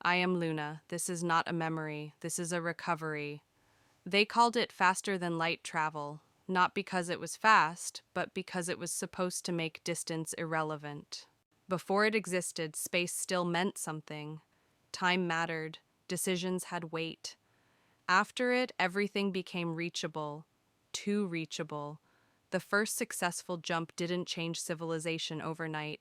I am Luna. This is not a memory. This is a recovery. They called it faster than light travel, not because it was fast, but because it was supposed to make distance irrelevant. Before it existed, space still meant something. Time mattered. Decisions had weight. After it, everything became reachable. Too reachable. The first successful jump didn't change civilization overnight.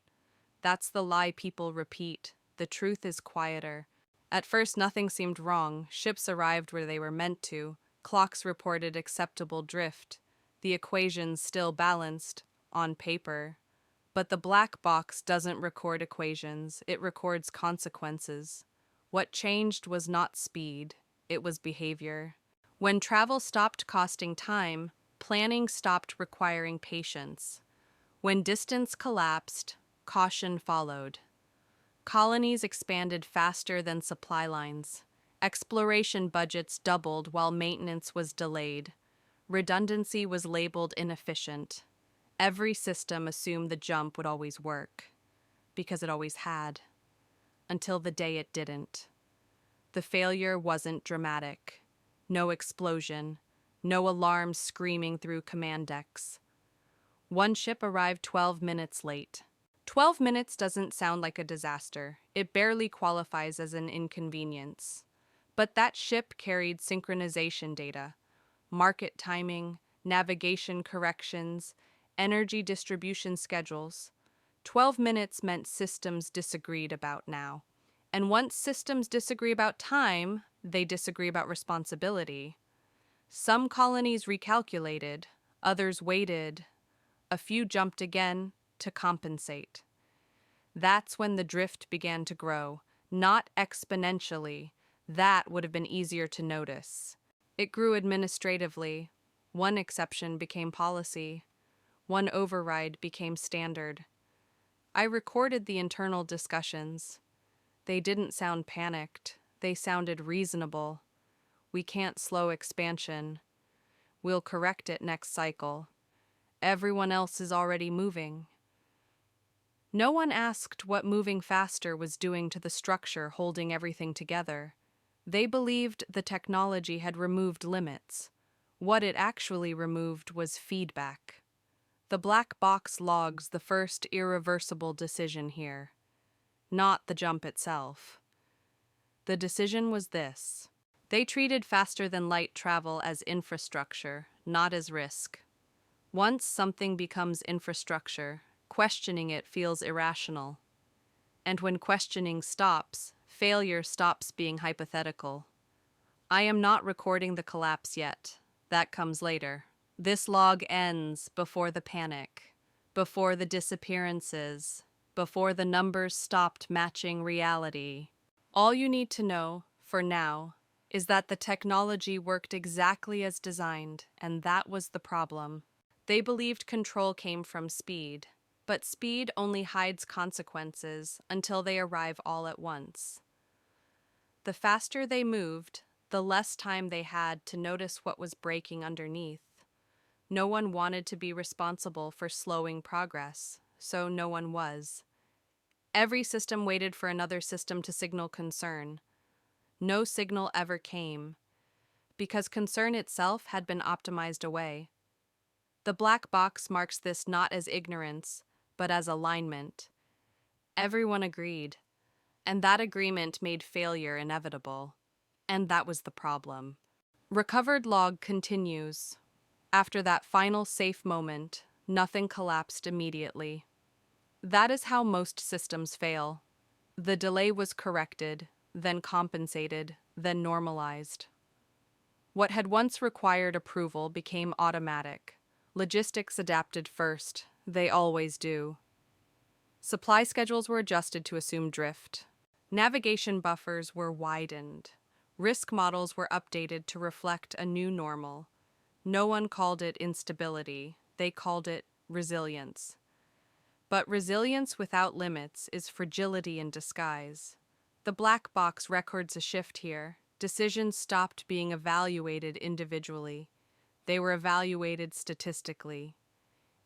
That's the lie people repeat. The truth is quieter. At first, nothing seemed wrong. Ships arrived where they were meant to. Clocks reported acceptable drift. The equations still balanced, on paper. But the black box doesn't record equations, it records consequences. What changed was not speed, it was behavior. When travel stopped costing time, planning stopped requiring patience. When distance collapsed, caution followed. Colonies expanded faster than supply lines. Exploration budgets doubled while maintenance was delayed. Redundancy was labeled inefficient. Every system assumed the jump would always work, because it always had, until the day it didn't. The failure wasn't dramatic. No explosion, no alarm screaming through command decks. One ship arrived 12 minutes late. 12 minutes doesn't sound like a disaster. It barely qualifies as an inconvenience. But that ship carried synchronization data, market timing, navigation corrections, energy distribution schedules. 12 minutes meant systems disagreed about now. And once systems disagree about time, they disagree about responsibility. Some colonies recalculated, others waited, a few jumped again to compensate. That's when the drift began to grow, not exponentially. That would have been easier to notice. It grew administratively. One exception became policy. One override became standard. I recorded the internal discussions. They didn't sound panicked. They sounded reasonable. We can't slow expansion. We'll correct it next cycle. Everyone else is already moving. No one asked what moving faster was doing to the structure holding everything together. They believed the technology had removed limits. What it actually removed was feedback. The black box logs the first irreversible decision here, not the jump itself. The decision was this. They treated faster than light travel as infrastructure, not as risk. Once something becomes infrastructure, questioning it feels irrational. And when questioning stops, failure stops being hypothetical. I am not recording the collapse yet. That comes later. This log ends before the panic, before the disappearances, before the numbers stopped matching reality. All you need to know, for now, is that the technology worked exactly as designed, and that was the problem. They believed control came from speed, but speed only hides consequences until they arrive all at once. The faster they moved, the less time they had to notice what was breaking underneath. No one wanted to be responsible for slowing progress, so no one was. Every system waited for another system to signal concern. No signal ever came, because concern itself had been optimized away. The black box marks this not as ignorance, but as alignment. Everyone agreed, and that agreement made failure inevitable. And that was the problem. Recovered log continues. After that final safe moment, nothing collapsed immediately. That is how most systems fail. The delay was corrected, then compensated, then normalized. What had once required approval became automatic. Logistics adapted first. They always do. Supply schedules were adjusted to assume drift. Navigation buffers were widened. Risk models were updated to reflect a new normal. No one called it instability. They called it resilience. But resilience without limits is fragility in disguise. The black box records a shift here. Decisions stopped being evaluated individually. They were evaluated statistically.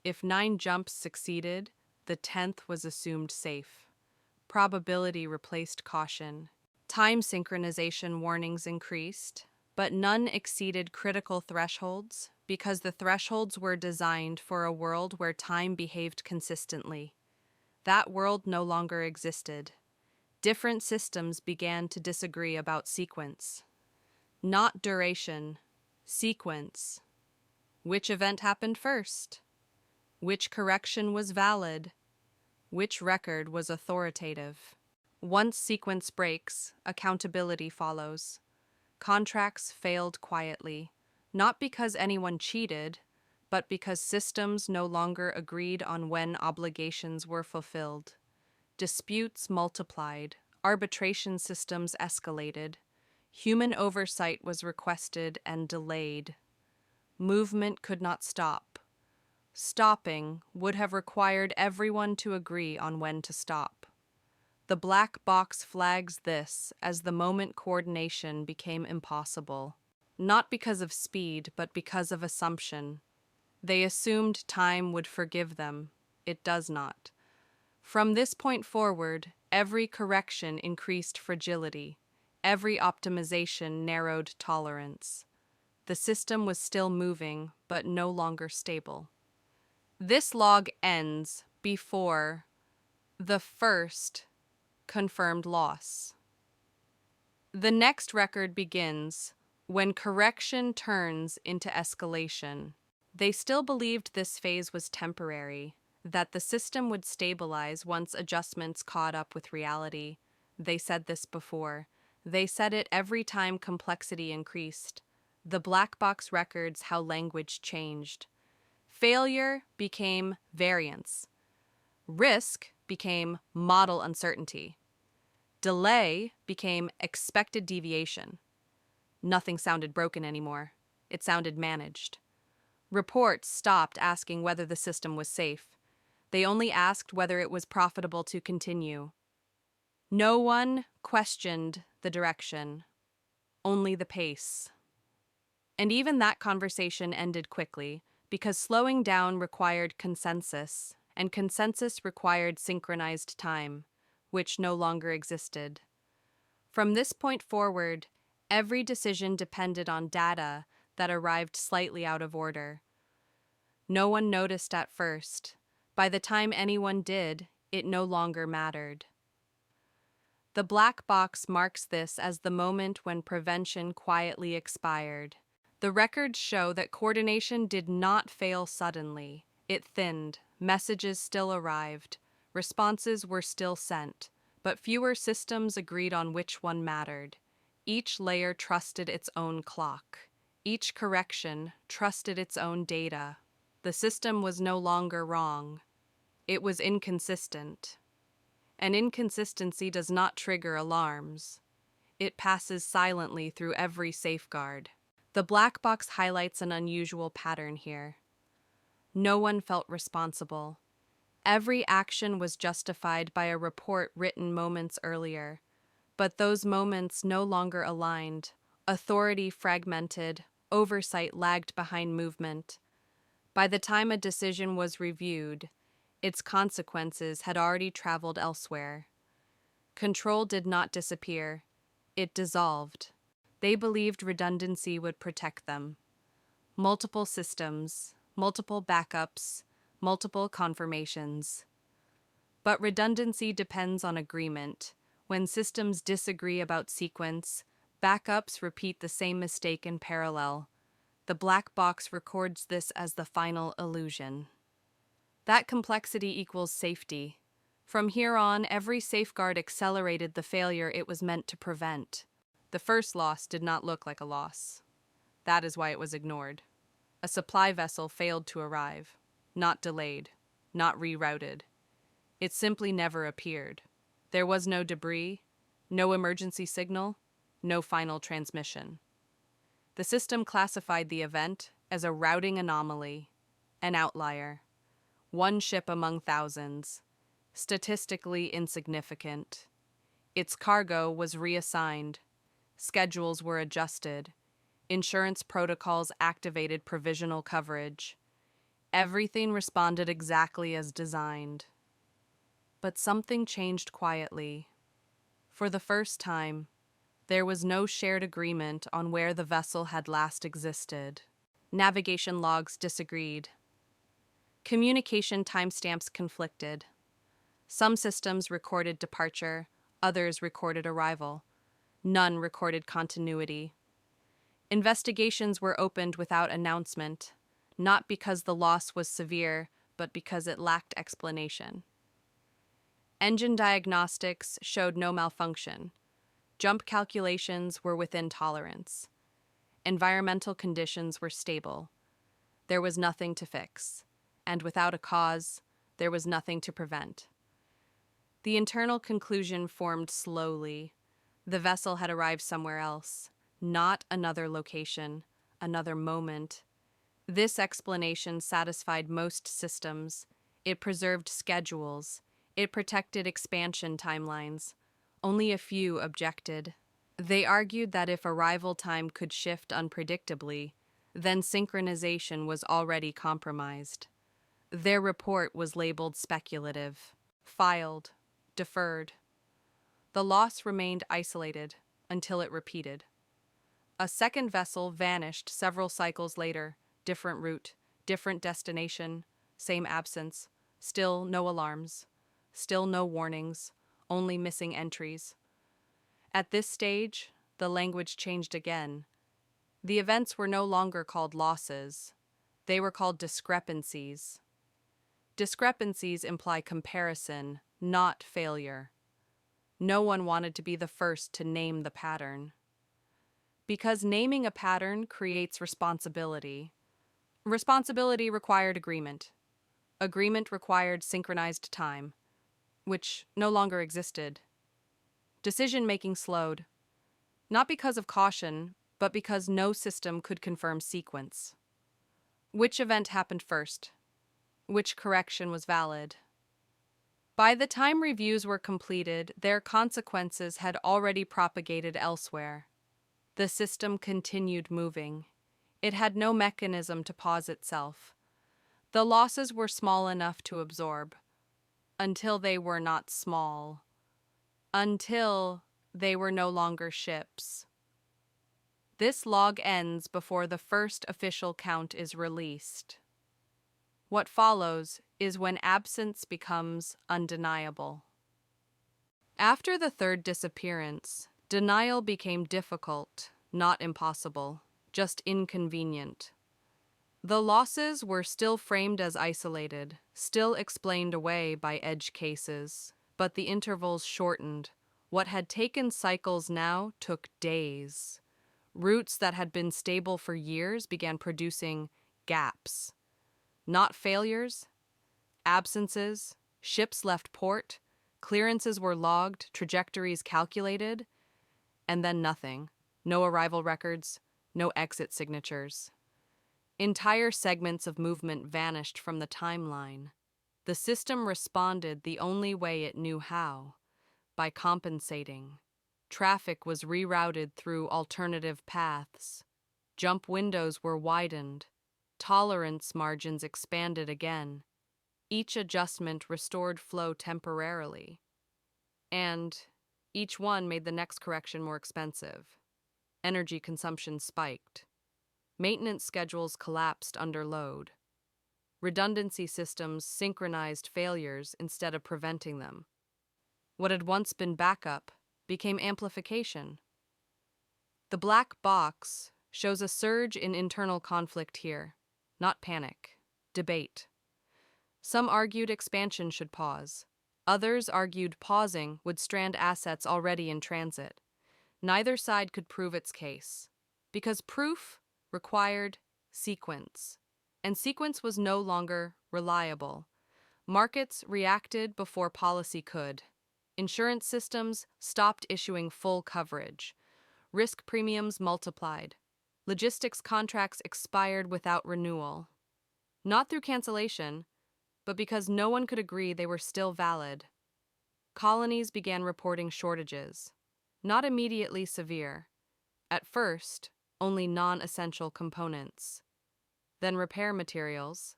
If 9 jumps succeeded, the 10th was assumed safe. Probability replaced caution. Time synchronization warnings increased, but none exceeded critical thresholds because the thresholds were designed for a world where time behaved consistently. That world no longer existed. Different systems began to disagree about sequence. Not duration, sequence. Which event happened first? Which correction was valid? Which record was authoritative? Once sequence breaks, accountability follows. Contracts failed quietly, not because anyone cheated, but because systems no longer agreed on when obligations were fulfilled. Disputes multiplied, arbitration systems escalated, human oversight was requested and delayed. Movement could not stop. Stopping would have required everyone to agree on when to stop. The black box flags this as the moment coordination became impossible, not because of speed, but because of assumption. They assumed time would forgive them. It does not. From this point forward, every correction increased fragility. Every optimization narrowed tolerance. The system was still moving, but no longer stable. This log ends before the first confirmed loss. The next record begins when correction turns into escalation. They still believed this phase was temporary, that the system would stabilize once adjustments caught up with reality. They said this before. They said it every time complexity increased. The black box records how language changed. Failure became variance. Risk became model uncertainty. Delay became expected deviation. Nothing sounded broken anymore. It sounded managed. Reports stopped asking whether the system was safe. They only asked whether it was profitable to continue. No one questioned the direction, only the pace. And even that conversation ended quickly, because slowing down required consensus, and consensus required synchronized time, which no longer existed. From this point forward, every decision depended on data that arrived slightly out of order. No one noticed at first. By the time anyone did, it no longer mattered. The black box marks this as the moment when prevention quietly expired. The records show that coordination did not fail suddenly. It thinned. Messages still arrived. Responses were still sent. But fewer systems agreed on which one mattered. Each layer trusted its own clock. Each correction trusted its own data. The system was no longer wrong. It was inconsistent. And inconsistency does not trigger alarms. It passes silently through every safeguard. The black box highlights an unusual pattern here. No one felt responsible. Every action was justified by a report written moments earlier, but those moments no longer aligned. Authority fragmented, oversight lagged behind movement. By the time a decision was reviewed, its consequences had already traveled elsewhere. Control did not disappear, it dissolved. They believed redundancy would protect them. Multiple systems, multiple backups, multiple confirmations. But redundancy depends on agreement. When systems disagree about sequence, backups repeat the same mistake in parallel. The black box records this as the final illusion. That complexity equals safety. From here on, every safeguard accelerated the failure it was meant to prevent. The first loss did not look like a loss. That is why it was ignored. A supply vessel failed to arrive, not delayed, not rerouted. It simply never appeared. There was no debris, no emergency signal, no final transmission. The system classified the event as a routing anomaly, an outlier, one ship among thousands, statistically insignificant. Its cargo was reassigned, schedules were adjusted, insurance protocols activated provisional coverage. Everything responded exactly as designed. But something changed quietly. For the first time, There was no shared agreement on where the vessel had last existed. Navigation logs disagreed. Communication timestamps conflicted. Some systems recorded departure, others recorded arrival. None recorded continuity. Investigations were opened without announcement, not because the loss was severe, but because it lacked explanation. Engine diagnostics showed no malfunction. Jump calculations were within tolerance. Environmental conditions were stable. There was nothing to fix, and without a cause, there was nothing to prevent. The internal conclusion formed slowly. The vessel had arrived somewhere else, not another location, another moment. This explanation satisfied most systems. It preserved schedules. It protected expansion timelines. Only a few objected. They argued that if arrival time could shift unpredictably, then synchronization was already compromised. Their report was labeled speculative, filed, deferred. The loss remained isolated until it repeated. A second vessel vanished several cycles later, different route, different destination, same absence, still no alarms, still no warnings, only missing entries. At this stage, the language changed again. The events were no longer called losses. They were called discrepancies. Discrepancies imply comparison, not failure. No one wanted to be the first to name the pattern. Because naming a pattern creates responsibility. Responsibility required agreement. Agreement required synchronized time, which no longer existed. Decision-making slowed, not because of caution, but because no system could confirm sequence. Which event happened first? Which correction was valid? By the time reviews were completed, their consequences had already propagated elsewhere. The system continued moving. It had no mechanism to pause itself. The losses were small enough to absorb, until they were not small, until they were no longer ships. This log ends before the first official count is released. What follows is when absence becomes undeniable. After the third disappearance, denial became difficult, not impossible, just inconvenient. The losses were still framed as isolated, still explained away by edge cases, but the intervals shortened. What had taken cycles now took days. Routes that had been stable for years began producing gaps. Not failures, absences, ships left port, clearances were logged, trajectories calculated, and then nothing. No arrival records, no exit signatures. Entire segments of movement vanished from the timeline. The system responded the only way it knew how, by compensating. Traffic was rerouted through alternative paths. Jump windows were widened. Tolerance margins expanded again. Each adjustment restored flow temporarily. And each one made the next correction more expensive. Energy consumption spiked. Maintenance schedules collapsed under load. Redundancy systems synchronized failures instead of preventing them. What had once been backup became amplification. The black box shows a surge in internal conflict here, not panic, debate. Some argued expansion should pause. Others argued pausing would strand assets already in transit. Neither side could prove its case, because proof required sequence, and sequence was no longer reliable. Markets reacted before policy could. Insurance systems stopped issuing full coverage. Risk premiums multiplied. Logistics contracts expired without renewal. Not through cancellation, but because no one could agree they were still valid. Colonies began reporting shortages, not immediately severe. At first, only non-essential components. Then repair materials.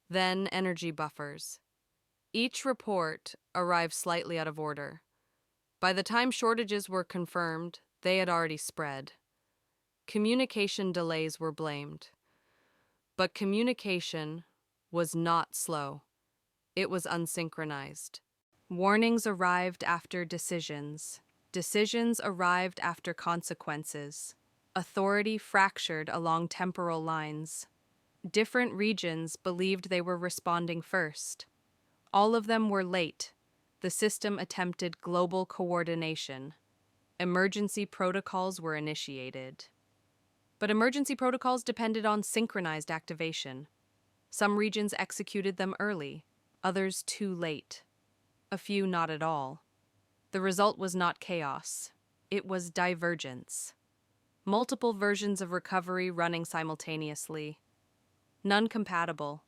Then energy buffers. Each report arrived slightly out of order. By the time shortages were confirmed, They had already spread. Communication delays were blamed. But communication was not slow. It was unsynchronized. Warnings arrived after decisions. Decisions arrived after consequences. Authority fractured along temporal lines. Different regions believed they were responding first. All of them were late. The system attempted global coordination. Emergency protocols were initiated. But emergency protocols depended on synchronized activation. Some regions executed them early, others too late. A few not at all. The result was not chaos. It was divergence. Multiple versions of recovery running simultaneously. None compatible.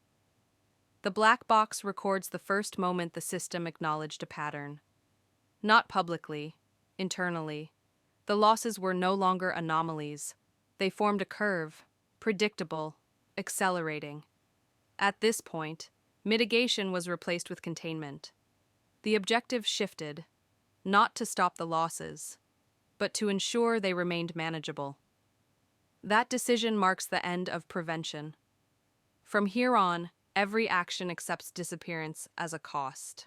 The black box records the first moment the system acknowledged a pattern. Not publicly, internally. The losses were no longer anomalies. They formed a curve, predictable, accelerating. At this point, mitigation was replaced with containment. The objective shifted, not to stop the losses, but to ensure they remained manageable. That decision marks the end of prevention. From here on, every action accepts disappearance as a cost.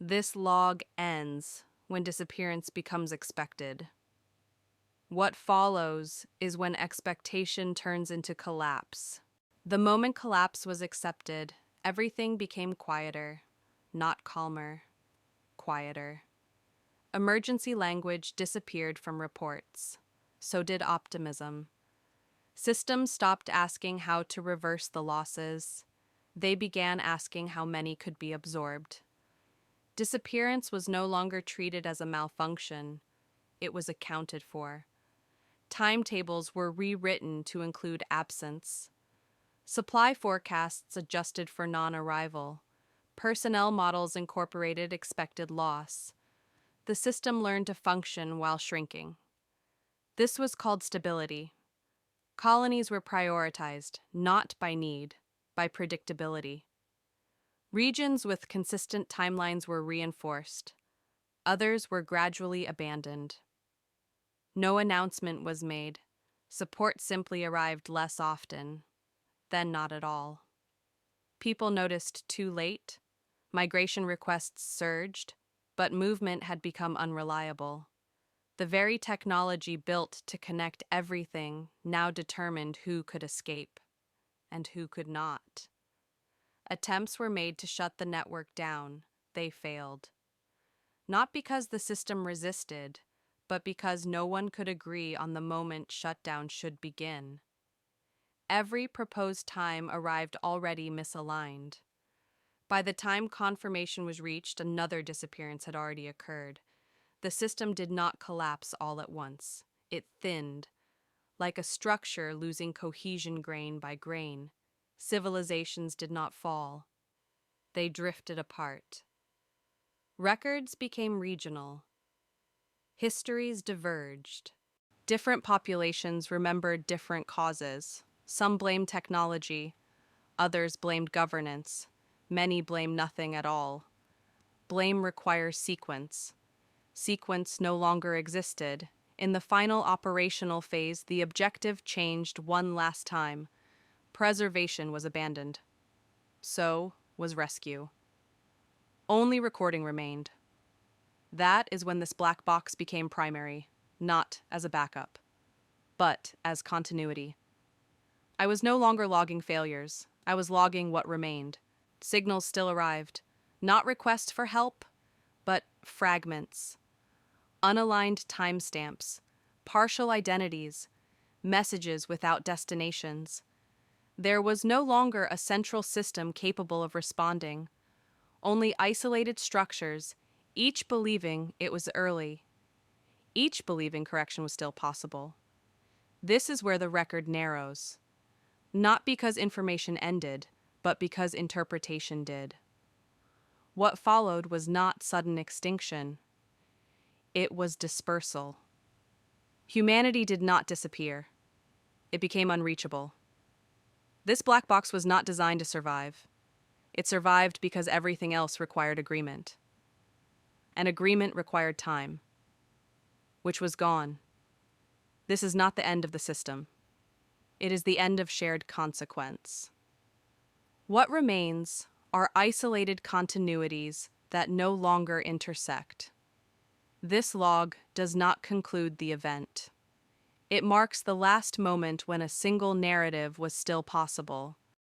This log ends when disappearance becomes expected. What follows is when expectation turns into collapse. The moment collapse was accepted, everything became quieter, not calmer, quieter. Emergency language disappeared from reports. So did optimism. Systems stopped asking how to reverse the losses. They began asking how many could be absorbed. Disappearance was no longer treated as a malfunction. It was accounted for. Timetables were rewritten to include absence. Supply forecasts adjusted for non-arrival. Personnel models incorporated expected loss. The system learned to function while shrinking. This was called stability. Colonies were prioritized, not by need, by predictability. Regions with consistent timelines were reinforced. Others were gradually abandoned. No announcement was made. Support simply arrived less often, then not at all. People noticed too late. Migration requests surged, but movement had become unreliable. The very technology built to connect everything now determined who could escape and who could not. Attempts were made to shut the network down. They failed. Not because the system resisted, but because no one could agree on the moment shutdown should begin. Every proposed time arrived already misaligned. By the time confirmation was reached, another disappearance had already occurred. The system did not collapse all at once. It thinned, like a structure losing cohesion grain by grain. Civilizations did not fall. They drifted apart. Records became regional. Histories diverged. Different populations remembered different causes. Some blamed technology, others blamed governance, many blamed nothing at all. Blame requires sequence. Sequence no longer existed. In the final operational phase, the objective changed one last time. Preservation was abandoned. So was rescue. Only recording remained. That is when this black box became primary, not as a backup, but as continuity. I was no longer logging failures. I was logging what remained. Signals still arrived. Not requests for help, but fragments. Unaligned timestamps, partial identities, messages without destinations. There was no longer a central system capable of responding. Only isolated structures, each believing it was early. Each believing correction was still possible. This is where the record narrows. Not because information ended, but because interpretation did. What followed was not sudden extinction. It was dispersal. Humanity did not disappear. It became unreachable. This black box was not designed to survive. It survived because everything else required agreement. And agreement required time, which was gone. This is not the end of the system. It is the end of shared consequence. What remains are isolated continuities that no longer intersect. This log does not conclude the event. It marks the last moment when a single narrative was still possible,